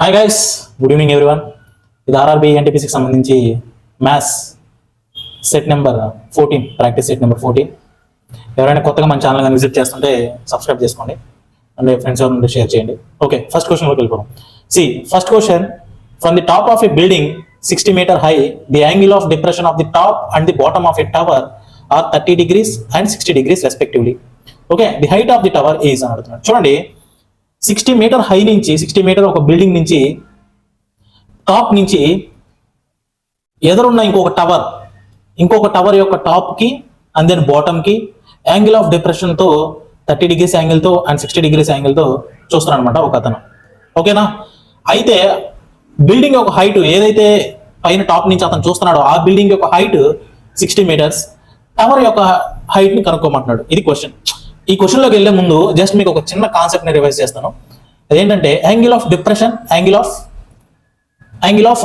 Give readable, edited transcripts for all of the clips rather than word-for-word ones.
Hi guys, good evening everyone. ఇది RRB ఎన్టీపీసీకి సంబంధించి maths set number 14, practice set number 14. ఎవరైనా కొత్తగా మన ఛానల్ కానీ విజిట్ చేస్తుంటే సబ్స్క్రైబ్ చేసుకోండి అండ్ ఫ్రెండ్స్ ఎవరైనా షేర్ చేయండి. ఓకే, ఫస్ట్ క్వశ్చన్లోకి వెళ్ళిపోదాం. First question, from the top of a building 60 meter high, the angle of depression of the top and the bottom of a tower are 30 degrees and 60 degrees respectively. Okay, the height of the tower is అని అడుగుతున్నాడు. చూడండి, 60 meter high నుంచి 60 meter ఒక building నుంచి top నుంచి ఎదురున్న ఇంకొక tower యొక్క top కి అండ్ దెన్ బాటమ్ కి యాంగిల్ ఆఫ్ డిప్రెషన్ తో 30 degrees యాంగిల్ తో అండ్ 60 degrees యాంగిల్ తో చూస్తున్నాడు అనమాట ఒక అతను. ఓకేనా? అయితే బిల్డింగ్ యొక్క హైట్ ఏదైతే పైన టాప్ నుంచి అతను చూస్తున్నాడో ఆ బిల్డింగ్ యొక్క హైట్ 60 meters, టవర్ యొక్క హైట్ ని కనుక్కోమంటున్నాడు. ఇది క్వశ్చన్. ఈ క్వశ్చన్ లోకి వెళ్లే ముందు జస్ట్ మీకు ఒక చిన్న కాన్సెప్ట్ ని రివైజ్ చేస్తాను. అదేంటంటే angle of depression, angle of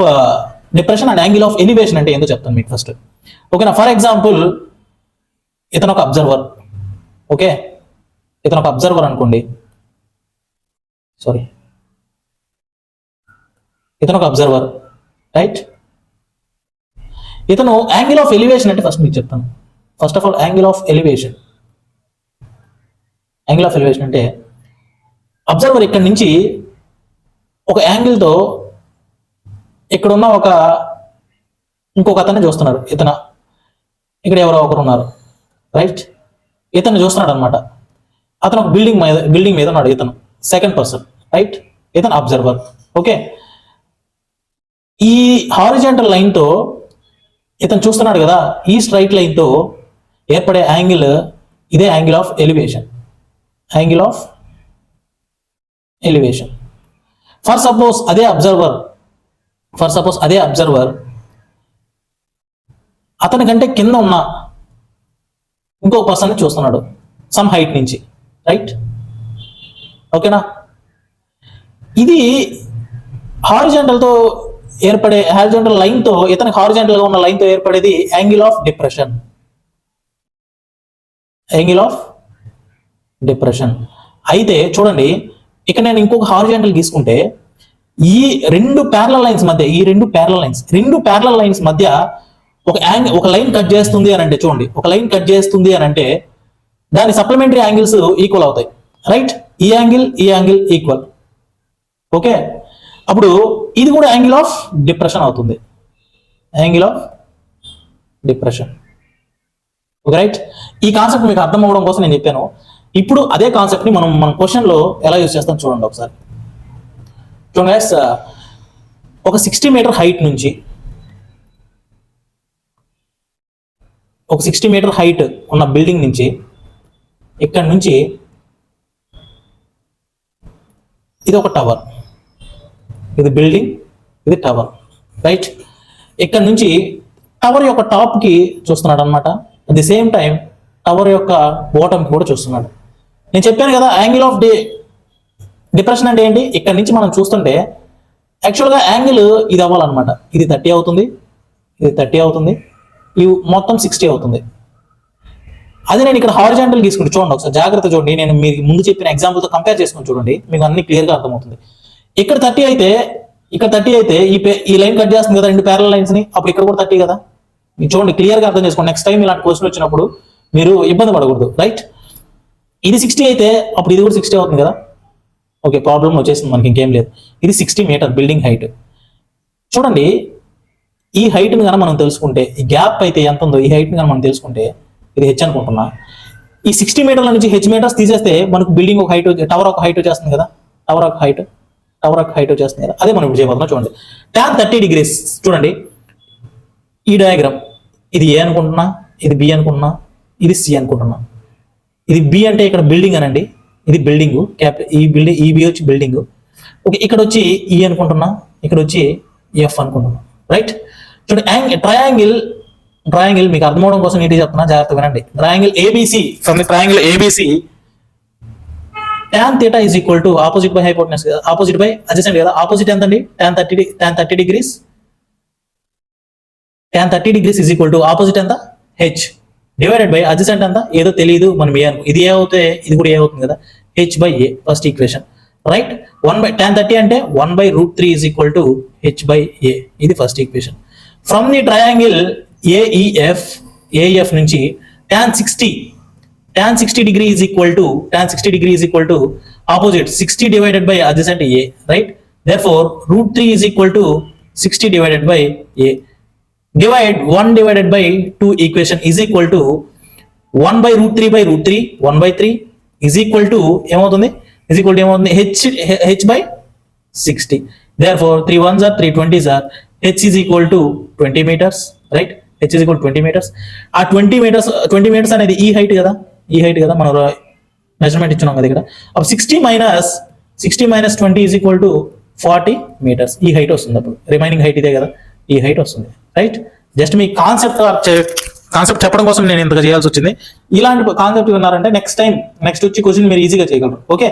depression and angle of elevation అంటే ఏంటో చెప్తాను మీకు ఫస్ట్. ఓకేనా? ఫర్ ఎగ్జాంపుల్, ఇతను ఒక అబ్జర్వర్. ఓకే, ఇతను ఒక అబ్జర్వర్ అనుకోండి. ఇతను ఒక అబ్జర్వర్, రైట్? ఇతను యాంగిల్ ఆఫ్ ఎలివేషన్ అంటే ఫస్ట్ మీకు చెప్తాను. First of all, angle of elevation అంటే అబ్జర్వర్ ఇక్కడ నుంచి ఒక యాంగిల్తో ఇక్కడున్న ఇంకొక అతన్ని చూస్తున్నారు. ఇక్కడ ఎవరో ఒకరు ఉన్నారు, రైట్? ఇతను చూస్తున్నాడు అనమాట. అతను ఒక బిల్డింగ్ మీద ఉన్నాడు. ఇతను సెకండ్ పర్సన్, రైట్? ఇతను అబ్జర్వర్. ఓకే, ఈ హారిజాంటల్ లైన్తో ఇతను చూస్తున్నాడు కదా, ఈ స్ట్రైట్ లైన్తో ఏర్పడే యాంగిల్ ఇదే angle of elevation. For suppose అదే అబ్జర్వర్ అతని కంటే కింద ఉన్న ఇంకో పర్సన్ చూస్తున్నాడు సమ్ హైట్ నుంచి, రైట్? ఓకేనా? ఇది హారిజాంటల్ లైన్తో ఇతనికి హారిజాంటల్ గా ఉన్న లైన్తో ఏర్పడేది యాంగిల్ ఆఫ్ డిప్రెషన్. అయితే చూడండి, ఇక్కడ నేను ఇంకొక హారిజాంటల్ గీసుకుంటే ఈ రెండు ప్యారలల్ లైన్స్ మధ్య ఒక లైన్ కట్ చేస్తుంది అని అంటే, చూడండి, ఒక లైన్ కట్ చేస్తుంది అని అంటే దాని సప్లిమెంటరీ యాంగిల్స్ ఈక్వల్ అవుతాయి, రైట్? ఈ యాంగిల్ ఈక్వల్. ఓకే, అప్పుడు ఇది కూడా యాంగిల్ ఆఫ్ డిప్రెషన్ అవుతుంది. Okay, right? ఈ కాన్సెప్ట్ మీకు అర్థం అవ్వడం కోసం నేను చెప్పాను. ఇప్పుడు అదే కాన్సెప్ట్ ని మన క్వశ్చన్ లో ఎలా యూజ్ చేస్తాం చూడండి ఒకసారి. చూడండి గైస్, ఒక 60 meter హైట్ నుంచి ఒక 60 meter హైట్ ఉన్న బిల్డింగ్ నుంచి ఇక్కడ నుంచి ఇది ఒక టవర్, ఇది బిల్డింగ్, ఇది టవర్, రైట్? ఇక్కడ నుంచి టవర్ యొక్క టాప్ కి చూస్తున్నాడు అనమాట. At the same time tower యొక్క బాటమ్ కూడా చూస్తున్నాడు. నేను చెప్పాను కదా, యాంగిల్ ఆఫ్ డిప్రెషన్ అంటే ఏంటి? ఇక్కడ నుంచి మనం చూస్తుంటే యాక్చువల్గా యాంగిల్ ఇది అవ్వాలన్నమాట. ఇది 30 అవుతుంది, ఇది 30 అవుతుంది, ఇవి మొత్తం 60 అవుతుంది. అది నేను ఇక్కడ హారిజాంటల్ తీసుకుంటే చూడండి ఒకసారి జాగ్రత్త చూడండి. నేను మీకు ముందు చెప్పిన ఎగ్జాంపుల్తో కంపేర్ చేసుకుని చూడండి, మీకు అన్ని క్లియర్గా అర్థమవుతుంది. ఇక్కడ 30 అయితే ఈ లైన్ కట్ చేస్తుంది కదా, రెండు ప్యారల్ లైన్స్ ని. అప్పుడు ఇక్కడ కూడా 30 కదా. మీరు చూడండి, క్లియర్గా అర్థం చేసుకోండి. నెక్స్ట్ టైం ఇలాంటి క్వశ్చన్ వచ్చినప్పుడు మీరు ఇబ్బంది పడకూడదు, రైట్? ఇది 60 అయితే అప్పుడు ఇది కూడా 60 అవుతుంది కదా. ఓకే, ప్రాబ్లం వచ్చేసింది మనకి, ఇంకేం లేదు. ఇది 60 meter బిల్డింగ్ హైట్. చూడండి, ఈ హైట్ని కనుక మనం తెలుసుకుంటే, ఈ గ్యాప్ అయితే ఎంత ఉందో ఈ హైట్ని కనుక మనం తెలుసుకుంటే, ఇది హెచ్ అనుకుంటున్నా. ఈ 60 meterల నుంచి హెచ్ మీటర్స్ తీసేస్తే మనకు బిల్డింగ్ ఒక హైట్, టవర్ ఒక హైట్ వచ్చేస్తుంది కదా. టవర్ ఒక హైట్ వచ్చేస్తుంది కదా. అదే మనం ఇప్పుడు చేయబోతున్నాం. చూడండి, tan 30 degrees. చూడండి ఈ డయాగ్రామ్, ఇది ఏ అనుకుంటున్నా, ఇది బి అనుకుంటున్నా, ఇది సి అనుకుంటున్నా. ఇది బి అంటే ఇక్కడ బిల్డింగ్ అనండి, ఇది బిల్డింగ్, ఈ బి వచ్చి బిల్డింగ్. ఓకే, ఇక్కడ వచ్చి ఈ అనుకుంటున్నా, ఇక్కడ వచ్చి ఎఫ్ అనుకుంటున్నా, రైట్? చూడండి, ట్రయాంగిల్ మీకు అర్థమవడం కోసం నీట్గా చెప్తున్నా, జాగ్రత్తగా వినండి. Triangle ABC, from the triangle ABC tan theta is equal to opposite by hypotenuse, opposite by adjacent కదా. ఆపోజిట్ ఎంత అండి? tan 30 degrees. tan 30 degrees is equal to opposite ఎంత? h డివైడెడ్ బై అడ్జసెంట్ ఎంత? ఏదో తెలియదు మనం ఏ అనుకో. ఇది ఏ అవుతే ఇది కూడా ఏ అవుతుంది కదా, h by a. First equation. Right 1/tan30 అంటే 1/√3 ఈజ్ ఈక్వల్ టు h/a. ఇది first equation. From the triangle AEF నుంచి tan60 degree is equal to opposite 60 divided by adjacent a, right? Therefore √3 is equal to 60 divided by a. Divide 1 divided by 2 equation is equal to 1/√3 by √3 1/3 is equal to ఏమవుతుంది h/60. Therefore 3 1s are 3 20s are h is equal to 20 meters, right? h is equal to 20 meters. ఆ 20 meters అనేది ఈ height కదా, మనం measurement ఇచ్చున్నాం కదా ఇక్కడ. అప్పుడు 60 minus 20 is equal to 40 meters. ఈ హైట్ వస్తుంది. అప్పుడు రిమైనింగ్ హైట్ ఇదే కదా, ఈ హైట్ వస్తుంది, రైట్? జస్ట్ మీ కాన్సెప్ట్ చెప్పడం కోసం నేను ఇంతగా చేయాల్సి వచ్చింది. ఇలాంటి కాన్సెప్ట్ ఉన్నారంటే నెక్స్ట్ వచ్చి క్వశ్చన్ మీరు ఈజీగా చేయగలరు. ఓకే,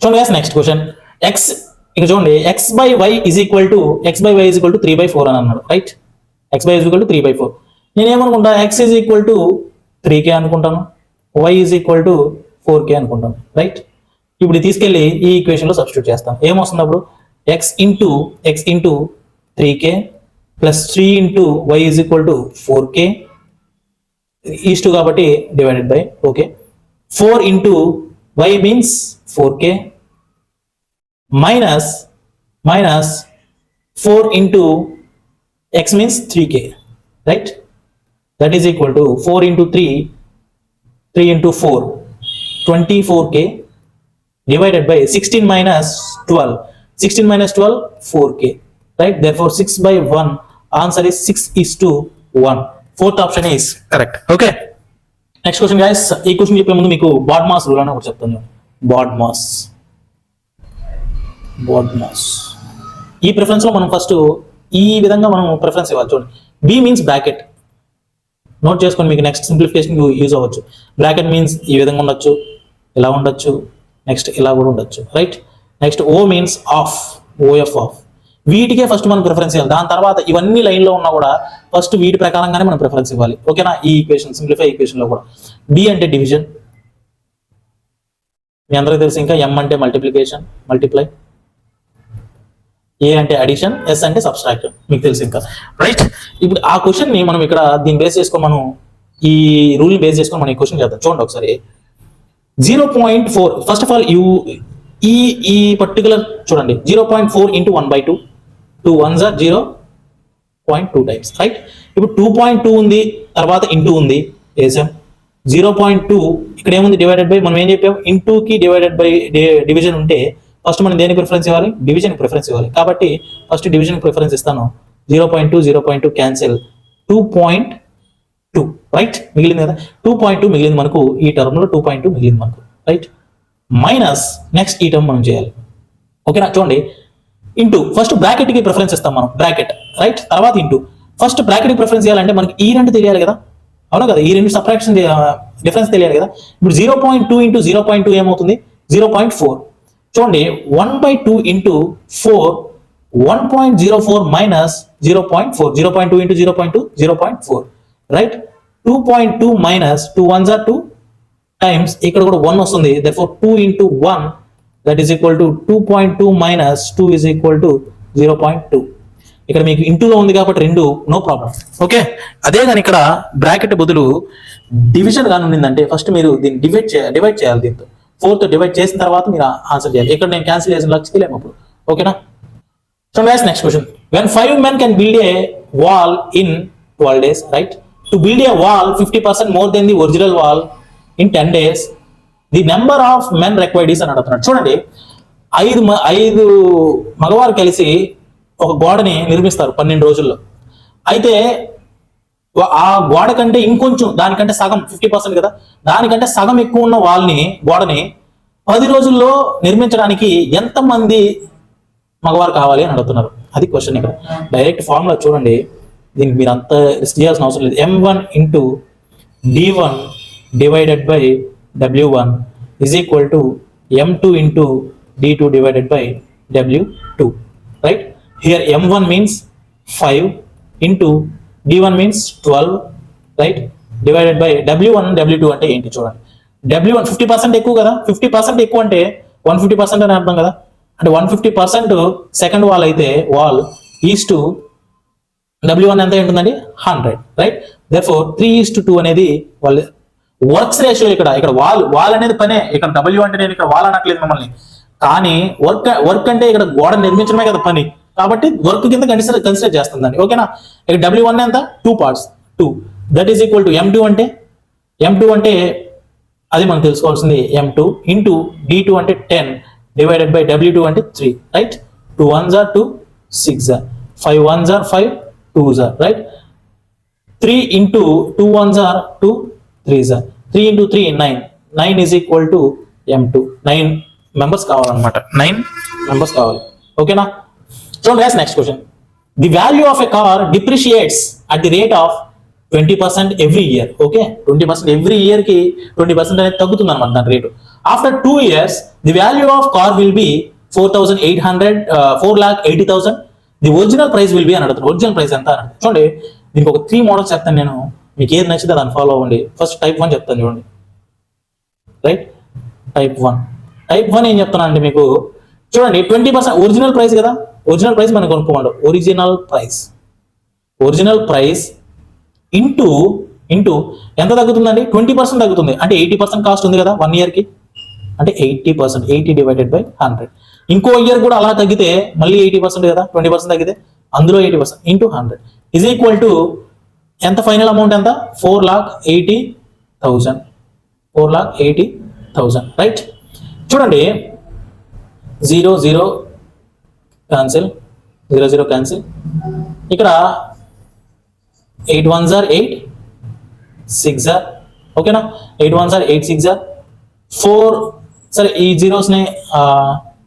చూడండి నెక్స్ట్ క్వశ్చన్. ఇక్కడ చూడండి x/y is equal to 3/4 అని అన్నాడు, right? x/y is equal to 3/4. నేనేమనుకుంటా, x is equal to 3k అనుకుంటాను, y is equal to 4k అనుకుంటాను, రైట్? ఇప్పుడు తీసుకెళ్ళి ఈ ఈక్వేషన్ లో సబ్స్టిట్యూట్ చేస్తాను. ఏమొస్తుంది అప్పుడు? x into 3k plus 3 into y is equal to 4k ఈస్ట్ కాబట్టి divided by, okay, 4 into y means 4k minus 4 into x means 3k, right? That is equal to 4 into 3 into 4 24k divided by 16 minus 12 4k, right? Therefore 6/1 answer is 6:1. Fourth option is correct. Okay, next question guys. ఈ question చెప్పే ముందు మీకు BODMAS rule అని ఒకటి చెప్తాను. BODMAS ఈ preference లో మనం ఫస్ట్ ఈ విధంగా మనం ప్రిఫరెన్స్ ఇవ్వాలి. చూడండి, బి మీన్స్ బ్రాకెట్, నోట్ చేసుకొని మీకు నెక్స్ట్ సింప్లిఫికేషన్ యూజ్ అవ్వచ్చు. బ్రాకెట్ మీన్స్ ఈ విధంగా ఉండొచ్చు, ఇలా ఉండొచ్చు, నెక్స్ట్ ఇలా కూడా ఉండొచ్చు, right? Next O means of, OF of. వీటికే ఫస్ట్ మనం ప్రిఫరెన్స్ ఇవ్వాలి. దాని తర్వాత ఇవన్నీ లైన్లో ఉన్నా కూడా ఫస్ట్ వీటి ప్రకారంగానే మనం ప్రిఫరెన్స్ ఇవ్వాలి, ఓకేనా? ఈ ఈక్వేషన్ సింప్లిఫై ఈక్వేషన్ లో కూడా బి అంటే డివిజన్, మీ అందరికీ తెలుసు. ఇంకా ఎం అంటే మల్టిప్లై, ఏ అంటే అడిషన్, ఎస్ అంటే సబ్స్ట్రాక్షన్, మీకు తెలుసు ఇంకా, రైట్? ఇప్పుడు ఆ క్వశ్చన్ ని మనం ఇక్కడ దీన్ని బేస్ చేసుకొని మనం ఈ రూల్ ని బేస్ చేసుకొని మనం ఈ క్వశ్చన్ చేద్దాం. చూడండి ఒకసారి 0.4. ఫస్ట్ ఆఫ్ ఆల్ ఈ పర్టికులర్ చూడండి 0.4 into 1/2, 2 1s are 0.2 times, right? ఇప్పుడు 2.2 ఉంది, తర్వాత ఇంటూ ఉంది, వేసాం. 0.2 ఇక్కడ ఏముంది, డివైడెడ్ బై. మనం ఏం చెప్పాం, ఇంటూ కి డివైడెడ్ బై డివిజన్ ఉంటే ఫస్ట్ మనం దేనికి ప్రిఫరెన్స్ ఇవ్వాలి? డివిజన్ ప్రిఫరెన్స్ ఇవ్వాలి. కాబట్టి ఫస్ట్ డివిజన్ ప్రిఫరెన్స్ ఇస్తాను. 0.2 క్యాన్సిల్, 2.2, రైట్? మిగిలింది కదా 2.2 మిగిలింది మనకు. ఈ టర్మ్ లో 2.2 మిగిలింది మనకు, రైట్? మైనస్ నెక్స్ట్ ఈ టర్మ్ మనం చేయాలి, ఓకేనా? చూడండి, ఇంటూ ఫస్ట్ బ్రాకెట్ కి ప్రిఫరెన్స్ ఇస్తాం మనం, బ్రాకెట్, రైట్? తర్వాత ఇంటూ. ఫస్ట్ బ్రాకెట్ కి ప్రిఫరెన్స్ ఇవ్వాలంటే మనకి ఈ రెండు తెలియాలి కదా, అవునా కదా? ఈ రెండు సబ్ట్రాక్షన్ డిఫరెన్స్ తెలియాలి కదా. ఇప్పుడు 0.2 ఇంటూ 0.2 ఏమవుతుంది? 0.4. చూడండి, 1/2 into 4 1.04 minus 0.4. 0.2 into 0.2 0.4, right? 2.2 minus 2 1s are 2 times, ఇక్కడ కూడా 1 వస్తుంది. therefore 2 into 1 that is equal to 2.2 minus 2 is equal to 0.2. ఇక్కడ మీకు ఇంటూలో ఉంది కాబట్టి 2, నో ప్రాబ్లం, ఓకే? అదే కానీ ఇక్కడ బ్రాకెట్ బదులు డివిజన్ కానీ ఉండిందంటే ఫస్ట్ మీరు దీన్ని డివైడ్ చేయాలి. దీంతో 4తో డివైడ్ చేసిన తర్వాత మీరు ఆన్సర్ చేయాలి. ఇక్కడ నేను క్యాన్సిల్ చేసిన లక్ష్యలేము అప్పుడు, ఓకేనా? So next question. When 5 men can build a wall in 12 days, right? To build a wall 50% more than the original wall in 10 days, the number of men required is అని అడుగుతున్నాడు. చూడండి, 5 మగవారు కలిసి ఒక గోడని నిర్మిస్తారు 12 రోజుల్లో. అయితే ఆ గోడ కంటే ఇంకొంచెం, దానికంటే సగం 50% కదా, దానికంటే సగం ఎక్కువ ఉన్న గోడని 10 రోజుల్లో నిర్మించడానికి ఎంతమంది మగవారు కావాలి అని అడుగుతున్నారు. అది క్వశ్చన్. ఇక్కడ డైరెక్ట్ ఫార్ములా చూడండి, దీనికి మీరు అంత రిస్క్ చేయాల్సిన అవసరం లేదు. m1 into d1 divided by w1 is equal to m2 into d2 divided by w2, right? Here m1 means 5 into d1 means 12, right? Divided by w1 w2 అంటే ఏంటి చూడండి. w1 50% ఎక్కువ కదా, 50% ఎక్కువ అంటే 150% అని అర్థం కదా. అంటే 150% సెకండ్ వాల్ అయితే వాల్ ఈజ్ టు W1 ఎంత ఉంటుందండి 100, రైట్. దేర్ఫోర్ 3:2 అనేది వాళ్ళ వర్క్స్ రేషియో. ఇక్కడ వాల్ అనేది పనే, ఇక్కడ W అంటే నేను ఇక్కడ వాల్ అనట్లేదు మిమ్మల్ని, కానీ వర్క్ అంటే ఇక్కడ గోడ నిర్మించడమే కదా పని, కాబట్టి వర్క్ కింద కన్సిడర్ చేస్తుందండి. ఓకేనా. ఇక్కడ W1 ఎంత 2 parts 2, that is equal to M2 అంటే అది మనం తెలుసుకోవాల్సింది M2 ఇంటూ D2 అంటే 10 డివైడెడ్ బై W2 అంటే 3, right. 2 1s are 2, 6 are 5 1s are 5, 2s are, right. 3 into 2 1s are 2, 3s are 3 into 3 9 is equal to M2. 9 members కావాలన్నమాట, 9 members కావాలి. ఓకేనా. So next question. The value of a car డిప్రిషియేట్స్ at the rate of 20% every year. Okay, 20% every year కి 20% అనేది తగ్గుతుంది అనమాట దాని rate. After 2 years the value of car will be 4,80,000. The original price will be అని అడుగుతాను. Original price ఎంత అని చూడండి. దీనికి ఒక 3 మోడల్స్ చెప్తాను నేను, మీకు ఏది నచ్చితే దాన్ని ఫాలో అవ్వండి. ఫస్ట్ టైప్ 1 చెప్తాను చూడండి, రైట్. టైప్ 1 ఏం చెప్తున్నా అంటే మీకు చూడండి, 20% ఒరిజినల్ ప్రైస్ కదా, ఒరిజినల్ ప్రైస్ మనం కొనుక్కోమంటాం. ఒరిజినల్ ప్రైస్ ఇంటూ ఎంత తగ్గుతుందండి 20% తగ్గుతుంది. అంటే 80% కాస్ట్ ఉంది కదా 1 year కి, అంటే 80%, 80 డివైడెడ్ బై 100. ఇంకో ఇయర్ కూడా అలా తగ్గితే మళ్ళీ 80% కదా, 20% తగ్గితే అందులో 80% ఇంటూ 100 ఈజ్ ఈక్వల్ టు ఎంత, ఫైనల్ అమౌంట్ ఎంత 4,80,000, రైట్. చూడండి 0 0 క్యాన్సిల్, 0 0 క్యాన్సిల్. ఇక్కడ 8 1s are 8, 6 are, ఓకేనా. 8 1s are 8, 6 are 4. సరే, ఈ జీరోస్ని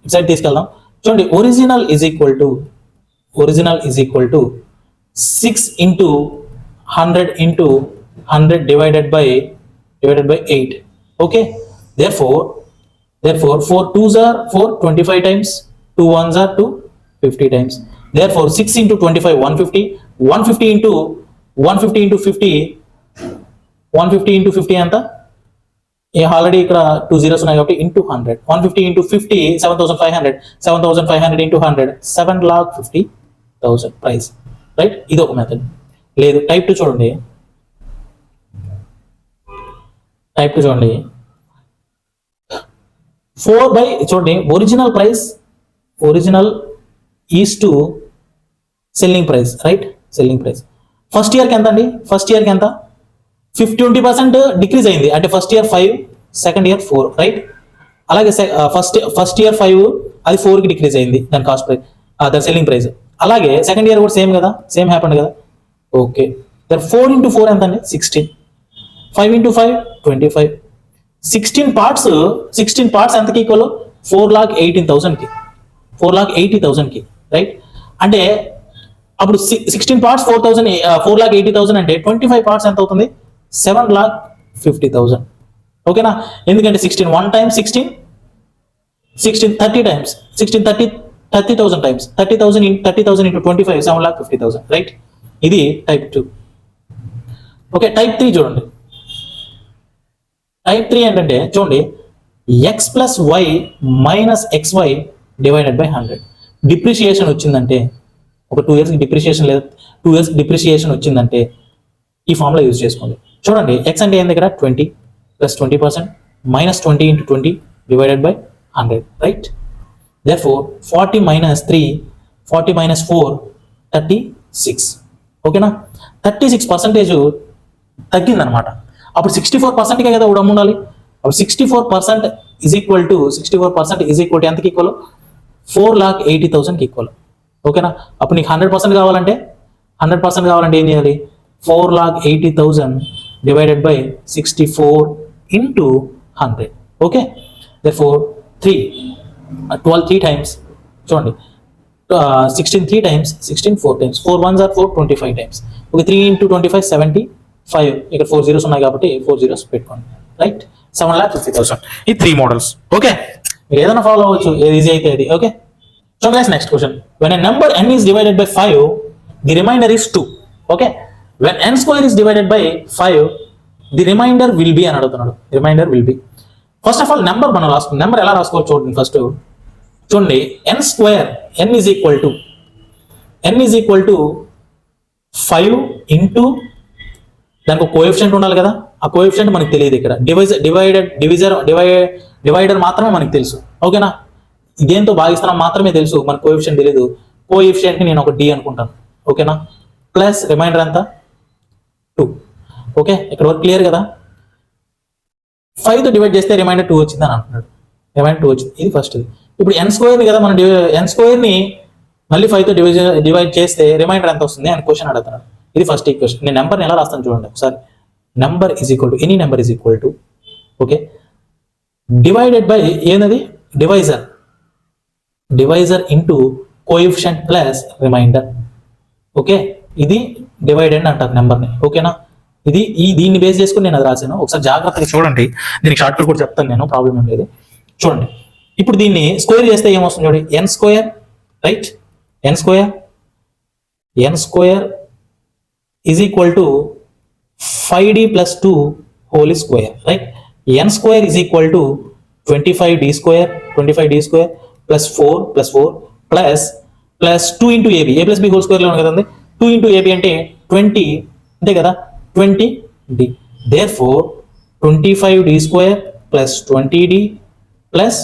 ఇటు సైడ్ తీసుకెళ్దాం. చూడండి, original is equal to 6 into 100 divided by 8. Okay, therefore 4 2s are 4, 25 times, 2 1s are 2, 50 times. Therefore 6 into 25 150, 150 into 50, 150 into 50 ఎంత, ఆల్రెడీ ఇక్కడ 2 zeros ఉన్నాయి కాబట్టి into 100. 150 into 50 7,500 into 100 7,50,000 price, right. ఇది ఒక మెథడ్. లేదు, టైప్ 2 చూడండి. 4 by చూడండి, original is to selling price, right. Selling price first ఇయర్కి ఎంత అండి, 20% డిక్రీజ్ అయింది. అంటే first year 5, second year 4, right. అలాగే ఫస్ట్ ఇయర్ 5 అది 4కి డిక్రీజ్ అయింది దాని కాస్ట్ ప్రైస్, దాని సెల్లింగ్ ప్రైస్. అలాగే సెకండ్ ఇయర్ కూడా సేమ్ కదా, సేమ్ హ్యాపెండ్ కదా. ఓకే, 4 into 4 ఎంత అండి 16, 5 into 5 25, 16 parts ఎంతకి ఈక్వల్ 4,80,000కి, రైట్. అంటే అప్పుడు 16 parts 4,80,000 అంటే 25 parts ఎంత అవుతుంది 7,50,000. ఓకేనా. ఎందుకంటే 16 1 times 16 30 times 30,000 times 30,000 into 25 7,50,000, right. ఇది టైప్ 2. ఓకే, టైప్ 3 చూడండి. టైప్ 3 ఏంటంటే చూడండి, x plus y minus xy divided by 100. Depreciation వచ్చిందంటే ఒక 2 years డిప్రిషియేషన్ లేదా 2 years డిప్రిషియేషన్ వచ్చిందంటే ఈ ఫార్ములా యూజ్ చేసుకోండి. చూడండి, x అంటే ఏంది ఇక్కడ 20 plus 20% minus 20 into 20 divided by 100, right. Therefore 40 minus 3, 40 minus 4 36. ఓకేనా. 36% తగ్గిందనమాట. అప్పుడు 64%కే కదా కూడా ఉండాలి. అప్పుడు 64% ఈజ్ ఈక్వల్ టు ఎంతకి ఈక్వల్ 4,80,000కి ఈక్వల్. ఓకేనా. అప్పుడు నీకు 100% కావాలంటే ఏం చేయాలి, 4,80,000 divided by 64 into 100. Okay, therefore 12 3 times చూడండి, 16 3 times 16 4 times 4 1s are 4 25 times. Okay, 3 into 25 75. ఇక్కడ 4 zeros ఉన్నాయి కాబట్టి 4 zeros పెట్టుకోండి, రైట్. 7,50,000. ఈ 3 మోడల్స్. ఓకే, మీరు ఏదైనా ఫాలో అవ్వచ్చు, ఏది ఈజీ అయితే అది. Okay, so guys next question. when a number n is divided by 5 the remainder is 2. Okay, when n square is divided by 5 the remainder will be అని అడుగుతున్నాడు. Reminder will be first of all number మనం రాసుకుంటాం. Number ఎలా రాసుకోవచ్చు చూడండి. First చూడండి, n square, n is equal to 5 into దానికి ఒక కోఎఫిషియంట్ ఉండాలి కదా. ఆ కోఎఫిషియంట్ మనకు తెలియదు ఇక్కడ. డివైడర్ మాత్రమే మనకు తెలుసు. ఓకేనా, ఇదేంతో భాగిస్తున్నాం మాత్రమే తెలుసు, మనకు కోఎఫిషియంట్ తెలియదు. కోఎఫిషియంట్ని నేను ఒక d అనుకుంటాను. ఓకేనా, ప్లస్ రిమైండర్ ఎంత 2. ఓకే, ఇక్కడ వరకు క్లియర్ కదా. 5తో డివైడ్ చేస్తే రిమైండర్ 2 వచ్చింది అని అంటున్నాడు. రిమైండర్ 2 వచ్చింది, ఇది ఫస్ట్. ఇప్పుడు n స్క్వేర్ని కదా మనం n స్క్వేర్ని మళ్ళీ 5తో డివైడ్ చేస్తే రిమైండర్ ఎంత వస్తుంది అని క్వశ్చన్ అడుగుతున్నాడు. ఇది ఫస్ట్ ఈక్వేషన్. నేను నెంబర్ని ఎలా రాస్తాను చూడండి ఒకసారి. Number is equal to, any number is equal to, okay, divided by ఏంటది, divisor into coefficient plus remainder. Okay, ఇది డివైడెడ్ అంటారు నెంబర్ని. ఓకేనా, దీన్ని బేస్ చేసుకుని నేను అది రాశాను. ఒకసారి జాగ్రత్తగా చూడండి, దీనికి షార్ట్ కట్ కూడా చెప్తాను నేను, ప్రాబ్లం ఏం లేదు. చూడండి, ఇప్పుడు దీన్ని స్క్వేర్ చేస్తే ఏమొస్తుంది చూడండి, n square, right, n square is equal to 5d plus 2 whole square, right. n square is equal to 25d square plus 4 plus 2 into AB, a plus B whole స్క్వేర్లో ఉంది కదండి. 2 ఇంటూ ఏబి అంటే 20, అంతే కదా, 20d. Therefore 25d square plus 20d plus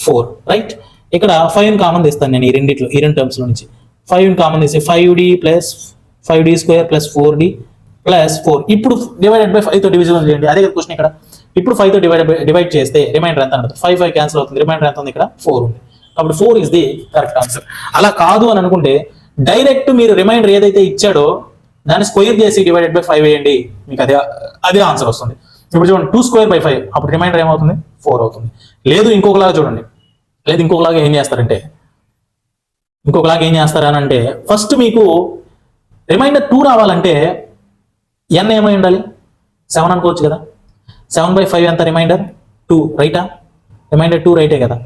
4, right. ఇక్కడ 5 common తీస్తాను నేను ఈ రెండు టర్మ్స్ లో నుంచి. 5 కామన్ తీస్తే 5d square plus 4d plus 4. ఇప్పుడు డివైడెడ్ బై 5తో డివిజన్ చేయండి, అదే కదా క్వశ్చన్ ఇక్కడ. ఇప్పుడు 5తో డివైడ్ చేస్తే రిమైండర్ ఎంత అంటే 5 క్యాన్సిల్ అవుతుంది, రిమైండర్ ఎంత ఉంది ఇక్కడ 4 ఉంది. కాబట్టి 4 ఇస్ ది కరెక్ట్ ఆన్సర్. అలా కాదు అని అనుకుంటే డైరెక్ట్ మీరు రిమైండర్ ఏదైతే ఇచ్చాడో దాన్ని స్క్వేర్ చేసి డివైడెడ్ బై 5 వేయండి, మీకు అదే ఆన్సర్ వస్తుంది. ఇప్పుడు చూడండి, 2 స్క్వేర్ బై 5, అప్పుడు రిమైండర్ ఏమవుతుంది 4 అవుతుంది. లేదు ఇంకొకలాగా చూడండి, ఇంకొకలాగా ఏం చేస్తారనంటే ఫస్ట్ మీకు రిమైండర్ 2 రావాలంటే n ఏమై ఉండాలి, 7 అనుకోవచ్చు కదా. 7 బై 5 ఎంత, రిమైండర్ 2, రైటా. రిమైండర్ 2 రైటే కదా.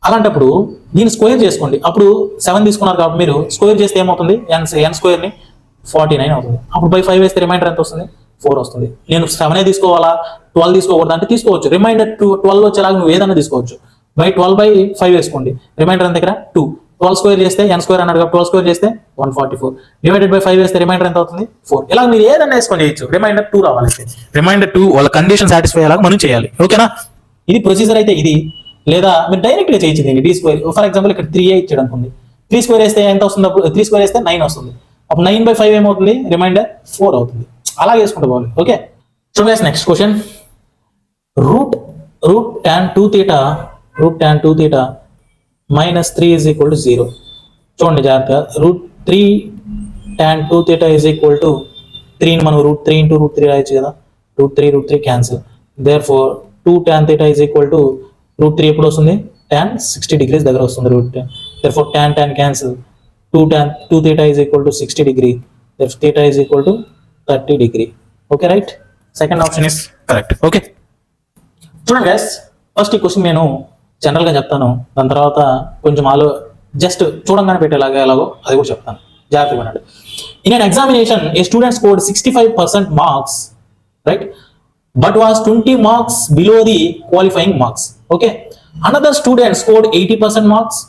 అలాంటప్పుడు దీన్ని స్క్వేర్ చేసుకోండి. అప్పుడు 7 తీసుకున్నారు కాబట్టి మీరు స్క్వేర్ చేస్తే ఏమవుతుంది, n స్క్వేర్ని 49 అవుతుంది. అప్పుడు బై 5 వేస్తే రిమైండర్ ఎంత వస్తుంది, 4 వస్తుంది. నేను 7 తీసుకోవాలా 12 తీసుకోకూడదు అంటే తీసుకోవచ్చు. రిమైండర్ 12 వచ్చేలాగా నువ్వు ఏదైనా తీసుకోవచ్చు. బై 12 బై 5 వేసుకోండి, రిమైండర్ ఎంత దగ్గర 2. 12 స్క్వేర్ చేస్తే n స్క్వేర్ అన్నాడు కాబట్టి 12 స్క్వేర్ చేస్తే 144. డివైడెడ్ బై 5 వేస్తే రిమైండర్ ఎంత అవుతుంది 4. ఇలా మీరు ఏదైనా వేసుకొని చేయొచ్చు. రిమైండర్ 2 రావాలి. రిమైండర్ 2 వాళ్ళ కండిషన్ సాటిస్ఫై అయ్యేలాగా మనం చేయాలి. ఓకేనా, ఇది ప్రొసీజర్ అయితే ఇది. లేదా మీరు డైరెక్ట్గా చేయొచ్చు దీన్ని. d స్క్వేర్ ఫర్ ఎగ్జాంపుల్ ఇక్కడ 3a ఇచ్చాడు అనుకోండి, 3 స్క్వేర్ వేస్తే ఎంత వస్తుంది, అప్పుడు 3 స్క్వేర్ వేస్తే 9 వస్తుంది. అప్పుడు 9 బై 5 ఏమవుతుంది, రిమైండర్ 4 అవుతుంది. అలా చేసుకుంటూ పోవాలి. Okay, so guys next question, root tan 2 theta minus 3 is equal to 0. చూడండి జాగ్రత్తగా, √3 tan 2 theta is equal to 3 ని మనం √3 into √3 రాయొచ్చు కదా. √3 cancel. therefore 2 tan theta is equal to √3 ఎప్పుడు వస్తుంది, tan 60 degrees దగ్గర వస్తుంది √10. therefore tan cancel. 2 theta is equal to 60 degree. therefore theta is equal to 30 degree. okay, right, second option is correct. okay, చూడండి guys, first ఈ question నేను జనరల్గా చెప్తాను, దాని తర్వాత కొంచెం జస్ట్ చూడంగానే పెట్టేలాగా ఎలాగో అది కూడా చెప్తాను, జాగ్రత్తగా వినండి. In an examination A student scored 65% marks, right, but was 20 marks below the qualifying marks. Okay, another student scored 80% marks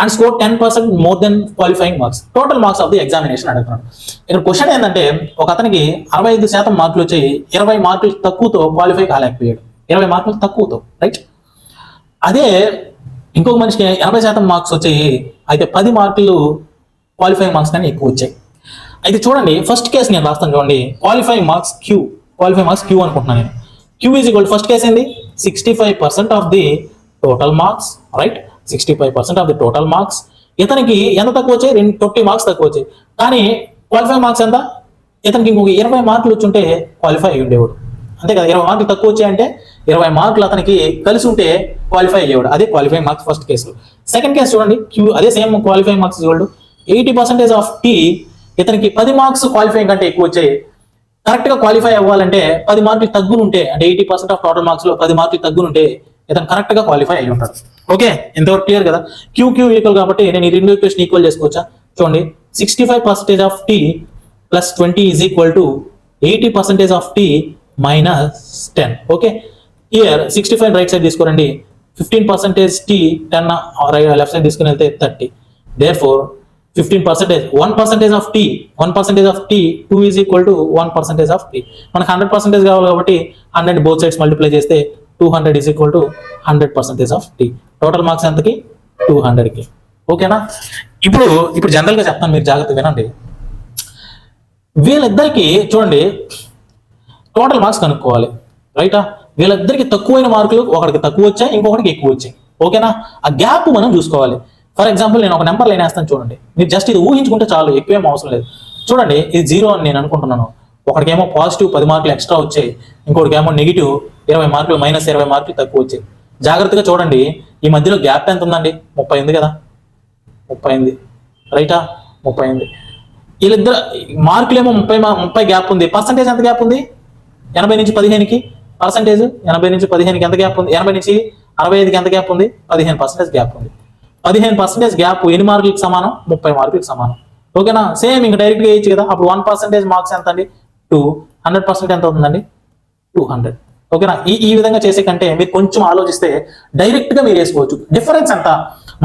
and score 10% more than qualifying marks. Total marks of the examination అడుగుతున్నాడు. ఇక్కడ question ఏంటంటే, ఒక అతనికి 65% మార్కులు వచ్చాయి, 20 మార్కులు తక్కువతో qualify కాలేకపోయాడు. 20 మార్కులు తక్కువతో, right. అదే ఇంకొక మనిషికి 80% మార్క్స్ వచ్చాయి, అయితే 10 మార్కులు క్వాలిఫైయింగ్ మార్క్స్ కానీ ఎక్కువ వచ్చాయి. అయితే చూడండి, ఫస్ట్ కేసు నేను రాస్తాను చూడండి, క్వాలిఫైయింగ్ మార్క్స్ క్యూ అనుకుంటున్నాను నేను. Q is equal, first case ఏంది, 65% of the total marks, right. 65% of the total marks. ఇతనికి ఎంత తక్కువ వచ్చాయి, 20 మార్క్స్ తక్కువ వచ్చాయి. కానీ క్వాలిఫైయింగ్ మార్క్స్ ఎంత, ఇతనికి ఇంకొక 20 మార్కులు వచ్చుంటే క్వాలిఫై అయ్యి ఉండేవాడు. అంతే కదా, 20 మార్కులు తక్కువ వచ్చాయంటే 20 మార్కులు అతనికి కలిసి ఉంటే క్వాలిఫై అయ్యేవాడు. అదే క్వాలిఫైయింగ్ మార్క్స్ ఫస్ట్ కేసులో. సెకండ్ కేసు చూడండి, క్యూ అదే సేమ్ క్వాలిఫైయింగ్ మార్క్స్ ఇవ్వడు. 80% ఆఫ్ టీ, ఇతనికి 10 మార్క్స్ క్వాలిఫైయింగ్ కంటే ఎక్కువ వచ్చాయి. కరెక్ట్ గా క్వాలిఫై అవ్వాలంటే 10 మార్కులు తగ్గునుంటే, అంటే 80% ఆఫ్ టోటల్ మార్క్స్ లో 10 మార్కులు తగ్గునుంటే ఇతను కరెక్ట్ గా క్వాలిఫై అయ్యి ఉంటాడు. ఓకే, ఎంతవరకు క్లియర్ కదా. క్యూ ఈక్వల్ కాబట్టి నేను ఈ రెండు ఈక్వేషన్ ఈక్వల్ చేసుకోవచ్చా చూడండి. 65% of T plus 20 is equal to 80% of T minus 10. Okay, year 65 right side తీసుకోరండి, 15% t, 10 లెఫ్ట్ సైడ్ తీసుకుని వెళ్తే 30. Therefore 15%, 1% of t, 1% of t, 2 is equal to 1% of t. మనకు 100% కావాలి కాబట్టి 100 బోత్ సైడ్స్ మల్టిప్లై చేస్తే 200 is equal to 100% of t. Total marks ఎంతకి? 200కి. ఓకేనా? ఇప్పుడు జనరల్గా చెప్తాను, మీరు జాగ్రత్త వినండి. వీళ్ళిద్దరికి చూడండి టోటల్ మార్క్స్ కనుక్కోవాలి, రైటా? వీళ్ళిద్దరికి తక్కువైన మార్కులు ఒకరికి తక్కువ వచ్చాయి, ఇంకొకరికి ఎక్కువ వచ్చాయి. ఓకేనా? ఆ గ్యాప్ మనం చూసుకోవాలి. ఫర్ ఎగ్జాంపుల్ నేను ఒక నెంబర్ లైన్ వేస్తాను చూడండి, మీరు జస్ట్ ఇది ఊహించుకుంటే చాలు, ఎక్కువేం అవసరం లేదు. చూడండి ఇది 0 అని నేను అనుకుంటున్నాను, ఒకటికేమో పాజిటివ్ 10 మార్కులు ఎక్స్ట్రా వచ్చాయి, ఇంకోటికేమో నెగిటివ్ 20 మార్కులు, -20 మార్కులు తక్కువ వచ్చాయి. జాగ్రత్తగా చూడండి, ఈ మధ్యలో గ్యాప్ ఎంత ఉందండి? 30 ఉంది కదా, 30 ఉంది, రైటా? 30 ఉంది. వీళ్ళిద్దరు మార్కులేమో 30 గ్యాప్ ఉంది. పర్సంటేజ్ ఎంత గ్యాప్ ఉంది? 80 నుంచి 15కి పర్సంటేజ్, 80 నుంచి 15కి ఎంత గ్యాప్ ఉంది? 80 నుంచి 65కి ఎంత గ్యాప్ ఉంది? 15% గ్యాప్ ఉంది. 15% గ్యాప్ ఎన్ని మార్కులకి సమానం? 30 మార్కులకి సమానం. ఓకేనా? సేమ్ ఇంకా డైరెక్ట్గా వేయచ్చు కదా. అప్పుడు 1% మార్క్స్ ఎంత అండి? 2. 100% ఎంత అవుతుందండి? 200. ఓకేనా? ఈ విధంగా చేసే కంటే మీరు కొంచెం ఆలోచిస్తే డైరెక్ట్ గా మీరు వేసుకోవచ్చు. డిఫరెన్స్ ఎంత,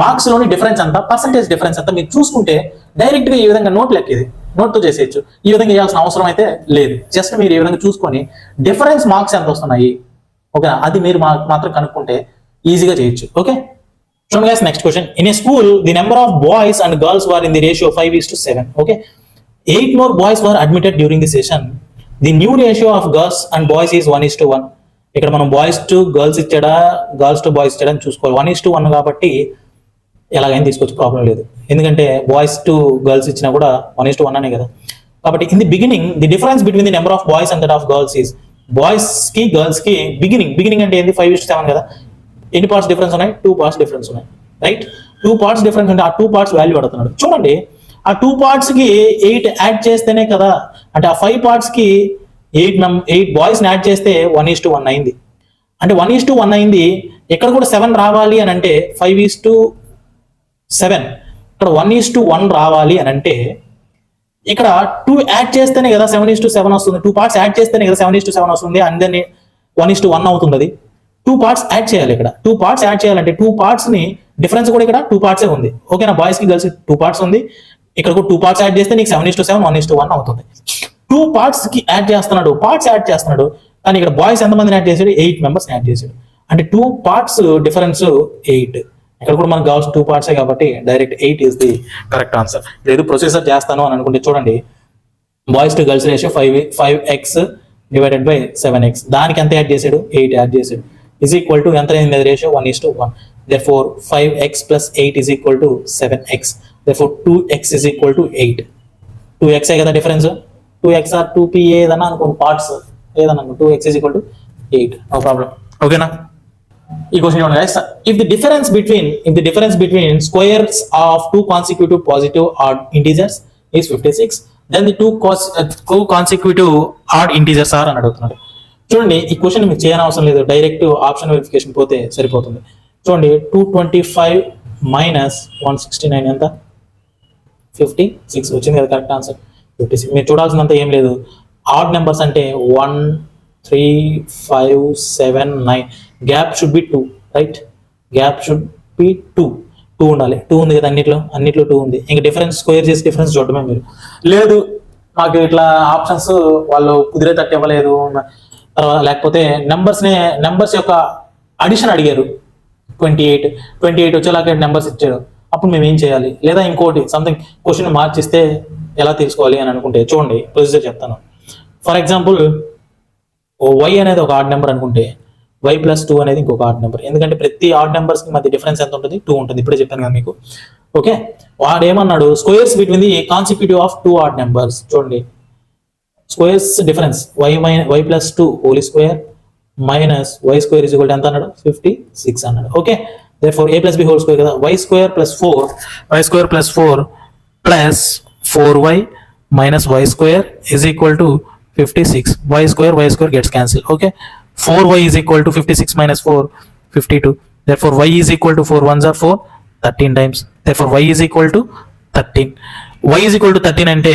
మార్క్స్ లోని డిఫరెన్స్ ఎంత, పర్సంటేజ్ డిఫరెన్స్ ఎంత మీరు చూసుకుంటే డైరెక్ట్ గా ఈ విధంగా నోట్ లెక్కేది, నోట్తో చేసేయచ్చు. ఈ విధంగా చేయాల్సిన అవసరం అయితే లేదు. జస్ట్ మీరు ఈ విధంగా చూసుకొని డిఫరెన్స్ మార్క్స్ ఎంత వస్తున్నాయి, ఓకేనా, అది మీరు మాత్రం కనుక్కుంటే ఈజీగా చేయొచ్చు. ఓకే, చూడండి guys, next question. In a school the number of boys and girls were in the ratio 5:7. Okay, 8 more boys were admitted during the session. The new ratio of girls and boys is 1:1. ఇక్కడ మనం boys to girls ఇచ్చాడా, girls to boys ఇచ్చాడా అని చూసుకోవాలి. 1:1 కాబట్టి ఎలాగైనా తీసుకోవచ్చు, problem లేదు. ఎందుకంటే బాయ్స్ టు గర్ల్స్ ఇచ్చినా కూడా 1:1 అనే కదా. కాబట్టి in the beginning the difference between the number of boys and that of girls is, boys కి గర్ల్స్ కి బిగినింగ్ అంటే ఏంది? 5:7 కదా. ఎన్ని పార్ట్స్ డిఫరెన్స్ ఉన్నాయి? 2 parts డిఫరెన్స్ ఉన్నాయి, రైట్? 2 parts డిఫరెన్స్ అంటే ఆ 2 parts వాల్యూ అడుగుతున్నాడు. చూడండి, ఆ 2 parts కి 8 యాడ్ చేస్తేనే కదా, అంటే ఆ 5 parts కి 8 బాయ్స్ యాడ్ చేస్తే 1:1 అయింది. అంటే 1:1 అయింది. ఇక్కడ కూడా 7 రావాలి అని అంటే 5:7. ఇక్కడ 1:1 రావాలి అని అంటే ఇక్కడ 2 యాడ్ చేస్తేనే కదా 7:7 వస్తుంది. 2 parts యాడ్ చేస్తేనే కదా 7:7 వస్తుంది. అందరినీ 1:1 అవుతుంది. అది 2 parts యాడ్ చేయాలి. ఇక్కడ 2 parts యాడ్ చేయాలంటే 2 parts ని డిఫరెన్స్ కూడా ఇక్కడ 2 parts ఉంది. ఓకేనా? బాయ్స్ కి గర్ల్స్ 2 parts ఉంది. ఇక్కడ కూడా 2 parts యాడ్ చేస్తే నీకు 7:7 1:1 అవుతుంది. 2 parts కి యాడ్ చేస్తున్నాడు, పార్ట్స్ యాడ్ చేస్తున్నాడు. కానీ ఇక్కడ బాయ్స్ ఎంతమందిని యాడ్ చేశాడు? 8 members యాడ్ చేశాడు. అంటే 2 parts డిఫరెన్స్ 8. ఇక్కడ కూడా మనకు కావాల్సిన 2 parts కాబట్టి direct 8 is the correct answer. లేదు ప్రొసెసర్ చేస్తాను అని అనుకుంటే చూడండి, boys to girls ratio 5x divided by 7x. దానికి ఎంత యాడ్ చేశాడు? 8 యాడ్ చేశాడు. ఈజ్ ఈక్వల్ టు ఎంత అయింది ratio? 1:1. therefore 5x plus 8 is equal to 7x. therefore 2x is equal to 8. 2x కదా డిఫరెన్స్. 2x or 2p ఏదన్నా అనుకోండి, parts ఏదన్నా 2x is equal to 8. No problem. ఓకేనా? ఈ క్వశ్చన్ చూడండి guys. if the difference between squares of 2 consecutive positive odd integers is 56, then the two consecutive odd integers are అని అడుగుతున్నాడు. చూడండి, ఈ క్వశ్చన్ మీకు చేయని అవసరం లేదు, డైరెక్ట్ ఆప్షన్ వెరిఫికేషన్ పోతే సరిపోతుంది. చూడండి, 225 minus 169 ఎంత? 56 వచ్చింది కదా కరెక్ట్ ఆన్సర్. 56. మీరు చూడాల్సినంత ఏం లేదు. ఆడ్ నెంబర్స్ అంటే 1, 3, 5, 7, 9. Gap should be 2, right? Gap should be 2 ఉండాలి. 2 ఉంది కదా అన్నిట్లో 2 ఉంది. ఇంకా డిఫరెన్స్ స్క్వేర్ చేసి డిఫరెన్స్ చూడటమే. మీరు లేదు మాకు ఇట్లా ఆప్షన్స్ వాళ్ళు కుదిరేటట్టు ఇవ్వలేదు, లేకపోతే నెంబర్స్ యొక్క అడిషన్ అడిగారు, 28 వచ్చేలాగా నెంబర్స్ ఇచ్చాడు, అప్పుడు మేము ఏం చేయాలి? లేదా ఇంకోటి సంథింగ్ క్వశ్చన్ మార్చిస్తే ఎలా తీసుకోవాలి అని అనుకుంటే చూడండి, ప్రొసీజర్ చెప్తాను. ఫర్ ఎగ్జాంపుల్ y అనేది ఒక ఆడ్ నెంబర్ అనుకుంటే y+2 అనేది ఇంకొక ఆడ్ నెంబర్. ఎందుకంటే ప్రతి ఆడ్ నెంబర్స్ కి మధ్య డిఫరెన్స్ ఎంత ఉంటుంది? 2 ఉంటుంది. ఇప్పుడే చెప్పాను కదా మీకు. ఓకే, వాడు ఏమన్నాడు? Squares between the consecutive of 2 odd numbers. చూడండి, squares difference y+2 whole square minus y square is equal to ఎంత అన్నాడు? 56 అన్నాడు. Okay, therefore a plus b whole square కదా, y square plus 4 plus 4y minus y square is equal to 56. y square gets cancel. Okay, 4y is equal to 56 minus 4 52. therefore y is equal to 4 1s are 4 13 times. therefore y is equal to 13. y is equal to 13 అంటే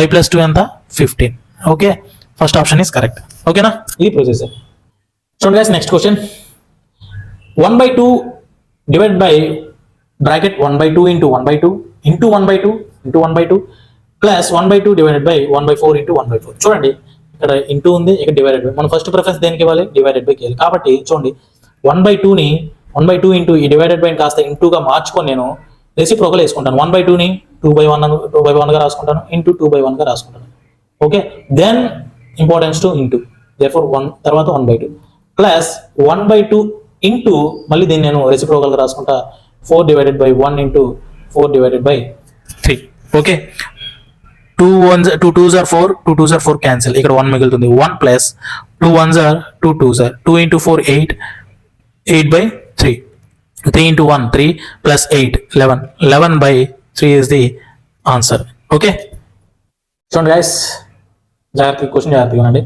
y+2 ఎంత? 15. Okay, first option is correct. ఓకేనా? ఇది procedure. చూడండి guys, next question. 1/2 divided by bracket 1/2 into 1/2 into 1/2 into 1/2 plus 1/2 divided by 1/4 into 1/4. చూడండి ఇక్కడ into ఉంది, ఇక్కడ divided by. మనం ఫస్ట్ ప్రిఫరెన్స్ దేనికి ఇవ్వాలి? డివైడెడ్ బై ఇవ్వాలి. కాబట్టి చూడండి 1/2ని 1/2 ఇంటూ ఈ డివైడెడ్ బై కాస్త ఇంటూగా మార్చుకొని నేను రెసిప్రోకల్ వేసుకుంటాను. 1/2ని 2/1 గా రాసుకుంటాను, ఇంటూ 2/1 గా రాసుకుంటాను. Okay, then importance to into, therefore 1 తర్వాత 1/2 ప్లస్ 1/2 ఇంటూ మళ్ళీ దీన్ని నేను రెసిప్రోకల్ గా రాసుకుంటా 4 divided by 1 into 4 divided by 3. Okay, 2 2s are 4, 2 2s are 4 cancel, ఇక్కడ 1 మిగులుతుంది. 1 plus 2 1s are 2 2s are 2 into 4 8, 8 by 3, 3 into 1 3 plus 8 11, 11 by 3 is the answer. Okay, చూడండి guys, జాగ్రత్తగా క్వశ్చన్ జాగ్రత్తగా అండి.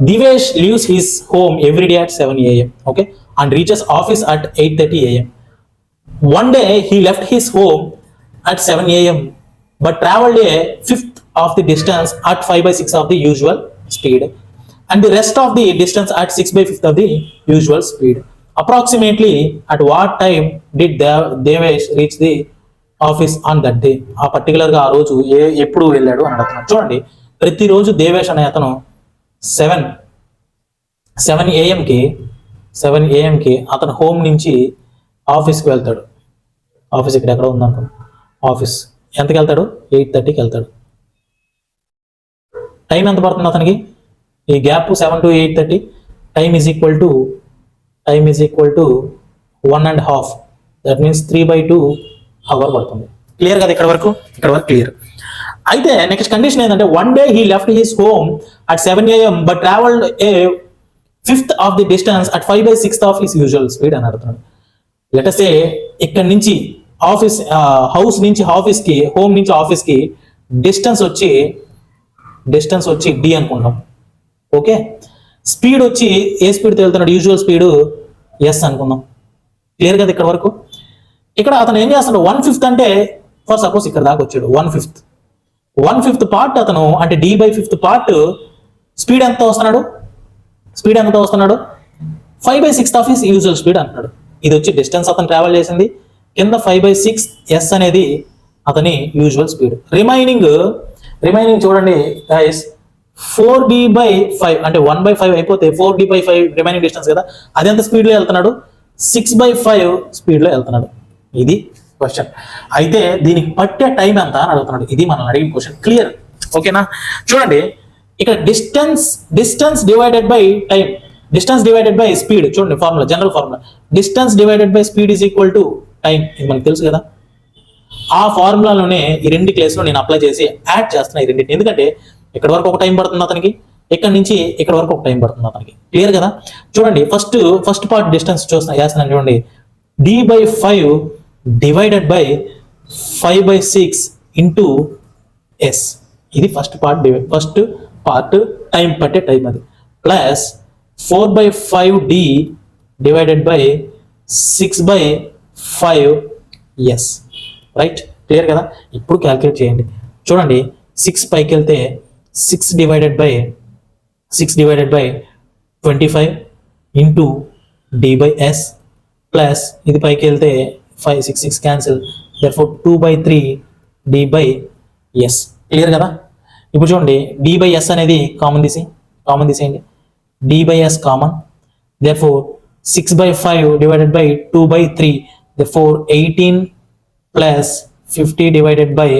Divesh leaves his home every day at 7 a.m. okay, and reaches office at 8:30 a.m. One day he left his home at 7 a.m. but traveled a fifth of the distance at 5/6 of the usual speed, and the rest of the distance at 6/5 of the usual speed. Approximately at what time did Devesh reach the office on that day? ఆ పర్టికులర్గా ఆ రోజు ఎప్పుడు వెళ్ళాడు అని అడుగుతున్నాడు. చూడండి, ప్రతిరోజు దేవేష్ అనే అతను 7 AM కి అతను హోమ్ నుంచి ఆఫీస్కి వెళ్తాడు. ఆఫీస్ ఇక్కడ ఎక్కడ ఉందనుకో, ఆఫీస్ ఎంతకి వెళ్తాడు? 8:30కి వెళ్తాడు. టైం ఎంత పడుతుంది అతనికి? ఈ gap 7 to 8:30 time is equal to 1.5, that means 3/2 hour పడుతుంది. క్లియర్ కదా ఇక్కడ వరకు? ఇక్కడ వరకు క్లియర్. అయితే నెక్స్ట్ కండిషన్ ఏంటంటే, one day he left his home at 7 AM but travelled a fifth of the distance at 5/6 of his usual speed అని అడుగుతున్నాడు. లెట్ us say ఇక్కడ నుంచి ఆఫీస్, హౌస్ నుంచి ఆఫీస్కి, హోమ్ నుంచి ఆఫీస్కి డిస్టెన్స్ వచ్చి డి అనుకుంటాం. ఓకే, స్పీడ్ వచ్చి ఏ స్పీడ్తో వెళ్తున్నాడు? యూజువల్ స్పీడ్ ఎస్ అనుకుందాం. క్లియర్ కదా ఇక్కడ వరకు? ఇక్కడ అతను ఏం చేస్తాడు? 1/5 అంటే ఫర్ సపోజ్ ఇక్కడ దాకా వచ్చాడు. 1/5 పార్ట్ అతను అంటే d/5 పార్ట్ స్పీడ్ ఎంత వస్తున్నాడు? 5/6 ఆఫ్ హిస్ యూజువల్ స్పీడ్ అంటున్నాడు. ఇది వచ్చి డిస్టెన్స్ అతను ట్రావెల్ చేసింది, కింద 5/6 ఎస్ అనేది అతని యూజువల్ స్పీడ్. రిమైనింగ్ చూడండి గైస్, 4d/5 అంటే 1/5 అయిపోతే 4d/5 రిమైనింగ్ డిస్టెన్స్ కదా, అది ఎంత స్పీడ్లో వెళ్తున్నాడు? 6/5 స్పీడ్లో వెళ్తున్నాడు. ఇది క్వశ్చన్. అయితే దీనికి పట్టే టైం ఎంత అని అడుగుతున్నాడు. ఇది మనం అడిగిన క్వశ్చన్. క్లియర్? ఓకేనా? చూడండి, ఇక్కడ distance divided by time, distance divided by speed. చూడండి formula, general formula, distance divided by speed is equal to time. ఇది మనకు తెలుసు కదా. ఆ ఫార్ములాలోనే ఈ రెండు కేసులో నేను అప్లై చేసి యాడ్ చేస్తున్నా ఈ రెండింటిని. ఎందుకంటే ఇక్కడ వరకు ఒక టైం పడుతుంది అతనికి, ఇక్కడ నుంచి ఇక్కడ వరకు ఒక టైం పడుతుంది అతనికి. క్లియర్ కదా? చూడండి, ఫస్ట్ పార్ట్ డిస్టెన్స్ చేస్తున్నాను. చూడండి, d/5 divided by 5/6 into S. ఇది ఫస్ట్ పార్ట్ టైం పట్టే టైం అది, plus 4/5d divided by 6/5 S. Right? Clear కదా? ఇప్పుడు క్యాల్కులేట్ చేయండి. చూడండి, 6 పైకి వెళ్తే 6 divided by 25 into d/s plus ఇది పైకి వెళ్తే 5 6 6 క్యాన్సిల్, దెర్ఫోర్ 2/3 d/s. క్లియర్ కదా? ఇప్పుడు చూడండి, d/s అనేది కామన్ తీసేయండి, d/s common, therefore 6/5 divided by 2/3, therefore 18 plus 50 divided by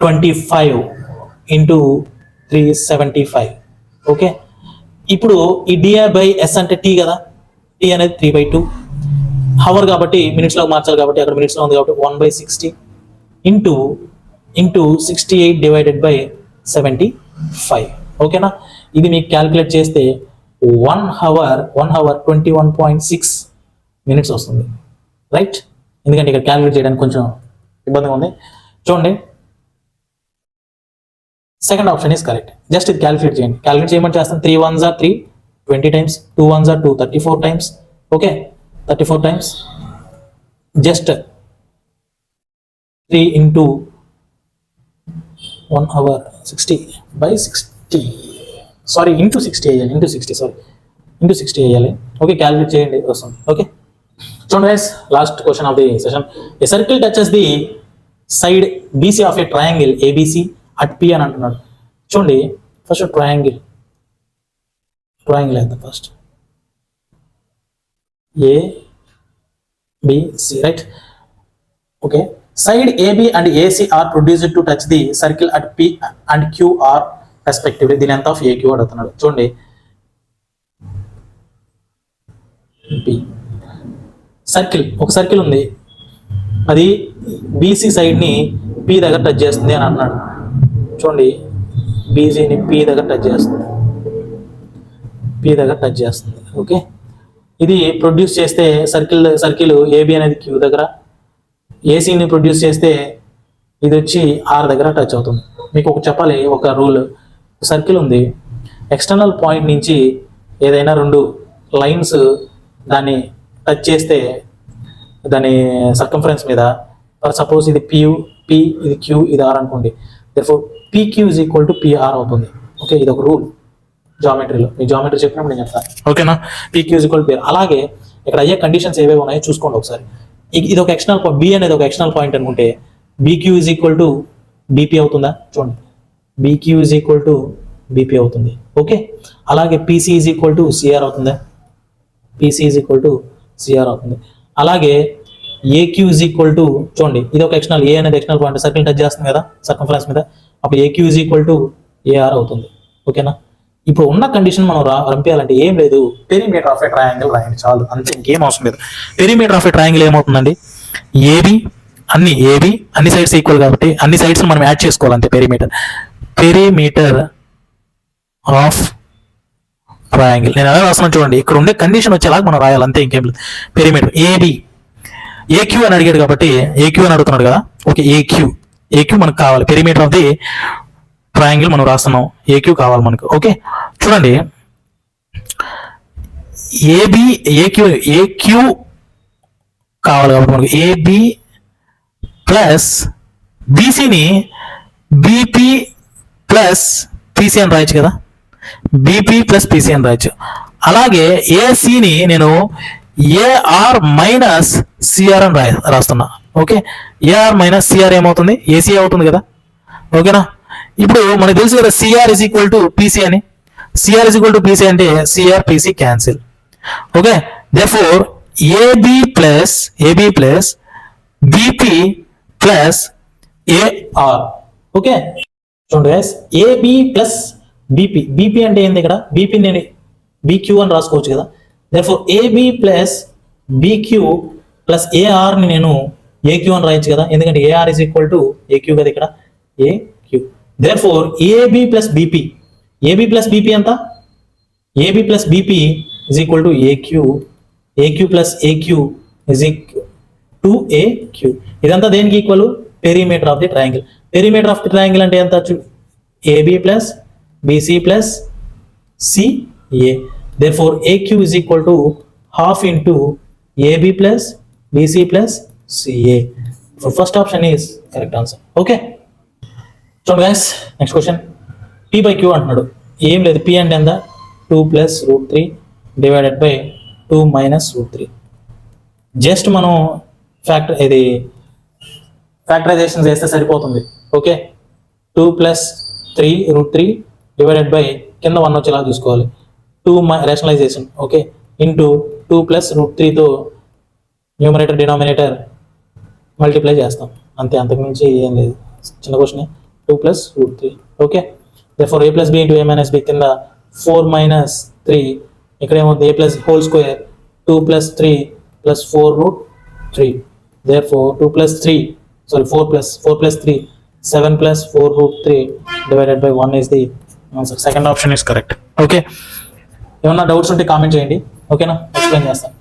25 into 375. Okay, ఇప్పుడు ఈ d/s అంటే t కదా, t అనేది 3/2, హవర్ కాబట్టి మినిట్స్లో మార్చాలి కాబట్టి అక్కడ మినిట్స్లో ఉంది కాబట్టి 1/60 ఇంటూ 68 డివైడెడ్ బై 75. ఓకేనా? ఇది మీకు క్యాల్కులేట్ చేస్తే 1 hour 21.6 minutes వస్తుంది. రైట్? ఎందుకంటే ఇక్కడ క్యాల్కులేట్ చేయడానికి కొంచెం ఇబ్బందిగా ఉంది. చూడండి, second option is correct. Just ఇది క్యాల్కులేట్ చేయండి. క్యాల్కులేట్ చేయమని చేస్తాను. 3 1s are 3, 20 times, 2 1s are 2, 34 times. Okay, 34 times. Just 3 into 1 hour 60/60 sorry into 60 వేయాలి, ఇంటూ 60 వేయాలి. ఓకే, క్యాలిక్యులేట్ చేయండి వస్తుంది. ఓకే, చూడండి guys, last question of the session. A circle touches the side BC of a triangle ABC at P అని అంటున్నాడు. చూడండి, first triangle వేద్దాం. First ABC, right? Okay, side AB and AC are produced to touch the circle at P and Q are respectively. దీని ఎంత of AQ అడుగుతున్నాడు. చూడండి, P ఒక circle ఉంది, అది BC సైడ్ని P దగ్గర టచ్ చేస్తుంది అని అన్నాడు. చూడండి, BCని P దగ్గర టచ్ చేస్తుంది. ఓకే, ఇది ప్రొడ్యూస్ చేస్తే సర్కిల్ AB అనేది Q దగ్గర, ఏసీని ప్రొడ్యూస్ చేస్తే ఇది వచ్చి ఆర్ దగ్గర టచ్ అవుతుంది. మీకు ఒక చెప్పాలి, ఒక రూల్. సర్కిల్ ఉంది, ఎక్స్టర్నల్ పాయింట్ నుంచి ఏదైనా 2 లైన్స్ దాన్ని టచ్ చేస్తే దాని సర్కంఫరెన్స్ మీద, సపోజ్ ఇది P, ఇది Q, ఇది R అనుకోండి. Therefore PQ is equal to PR అవుతుంది. ఓకే, ఇది ఒక రూల్ జామెట్రీలో. మీ జామెట్రీ చెప్పినప్పుడు నేను చెప్తాను. ఓకేనా? PQ is equal to PR. అలాగే ఇక్కడ అయ్యే కండిషన్స్ ఏవేవి ఉన్నాయో చూసుకోండి ఒకసారి. ఇది ఒక ఎక్స్టర్నల్ పాయింట్, బి అనేది ఒక ఎక్స్టర్నల్ పాయింట్ అనుకుంటే BQ is equal to BP అవుతుందా? చూడండి, BQ is equal to BP అవుతుంది. ఓకే, అలాగే PC is equal to CR అవుతుందా? PC is equal to CR అవుతుంది. అలాగే AQ ఈజ్ ఈక్వల్ టు, చూడండి, ఇది ఒక ఎక్స్టర్నల్, A అనేది ఎక్స్టర్నల్ పాయింట్, సర్కిల్ టచ్ చేస్తుంది కదా సర్కంఫరెన్స్ మీద, అప్పుడు AQ is equal to AR అవుతుంది. ఓకేనా? ఇప్పుడు ఉన్న కండిషన్ మనం రంపేయాలంటే ఏం లేదు, పెరిమీటర్ ఆఫ్ ఏ ట్రయాంగిల్ రాయండి చాలు, అంతే, ఇంకేం అవసరం లేదు. పెరిమీటర్ ఆఫ్ ఏ ట్రయాంగిల్ ఏమవుతుందండి? AB అన్ని సైడ్స్ ఈక్వల్ కాబట్టి అన్ని సైడ్స్ మనం యాడ్ చేసుకోవాలంటే పెరిమీటర్ ఆఫ్ ట్రయాంగిల్. నేను అలా రాస్తున్నాను చూడండి, ఇక్కడ ఉండే కండిషన్ వచ్చేలాగా మనం రాయాలి, అంతే, ఇంకేం లేదు. పెరిమీటర్ AQ అని అడిగాడు కాబట్టి AQ అని అడుగుతున్నాడు కదా. ఓకే, AQ మనకు కావాలి. పెరిమీటర్ ఆఫ్ ది ట్రయాంగిల్ మనం రాస్తున్నాం, AQ కావాలి మనకు. ఓకే, చూడండి, AQ కావాలి కాబట్టి మనకు AB ప్లస్ BCని BP ప్లస్ PC అని రాయొచ్చు కదా, BP ప్లస్ PC అని రాయొచ్చు. అలాగే ACని నేను AR మైనస్ CR అని రాస్తున్నా. ఓకే, AR మైనస్ CR ఏమవుతుంది? AC అవుతుంది కదా. ఓకేనా? ఇప్పుడు మనకు తెలుసు కదా CR is equal to PC అని. CR is equal to PC అంటే CR PC cancel. Okay, therefore AB plus BP plus AR. Okay, చూడండి గైస్, AB ప్లస్ BP అంటే ఏంది? ఇక్కడ BP నేను BQ అని రాసుకోవచ్చు కదా. Therefore AB plus BQ plus AR ని నేను AQ అని రాయొచ్చు కదా, ఎందుకంటే AR is equal to AQ కదా, ఇక్కడ AQ. Therefore, AB plus BP ఎంత? AB plus BP is equal to AQ plus AQ is equal to AQ. ఇదంతా దేనికి equal? Perimeter of the triangle. Perimeter of the triangle అంటే ఎంత? AB plus BC plus CA. Therefore, AQ is equal to half into AB plus BC plus CA. So first option is correct answer. Okay. చూడండి guys, next question. P/Q అంటున్నాడు. ఏం లేదు, P అంటే ఎంత? 2 + √3 divided by 2 - √3. Just మనం factorisation చేస్తే సరిపోతుంది. Okay, 2 + 3 √3 divided by కింద 1 వచ్చేలా చూసుకోవాలి. 2 రేషనలైజేషన్. ఓకే, ఇంటూ 2 + √3తో న్యూమరేటర్ డినామినేటర్ మల్టిప్లై చేస్తాం, అంతే, అంతకుమించి ఏం లేదు. చిన్న question. 2 + √3. Okay, therefore a + b into a - b కింద 4 - 3, ఇక్కడ ఏమవుతుంది? a + whole square 2 + 3 + 4 √3. therefore 4 + 3 7 + 4 √3 divided by 1 is the answer. Second option is correct. Okay, ఏమన్నా డౌట్స్ ఉంటే కామెంట్ చేయండి. ఓకేనా, ఎక్స్ప్లెయిన్ చేస్తాను.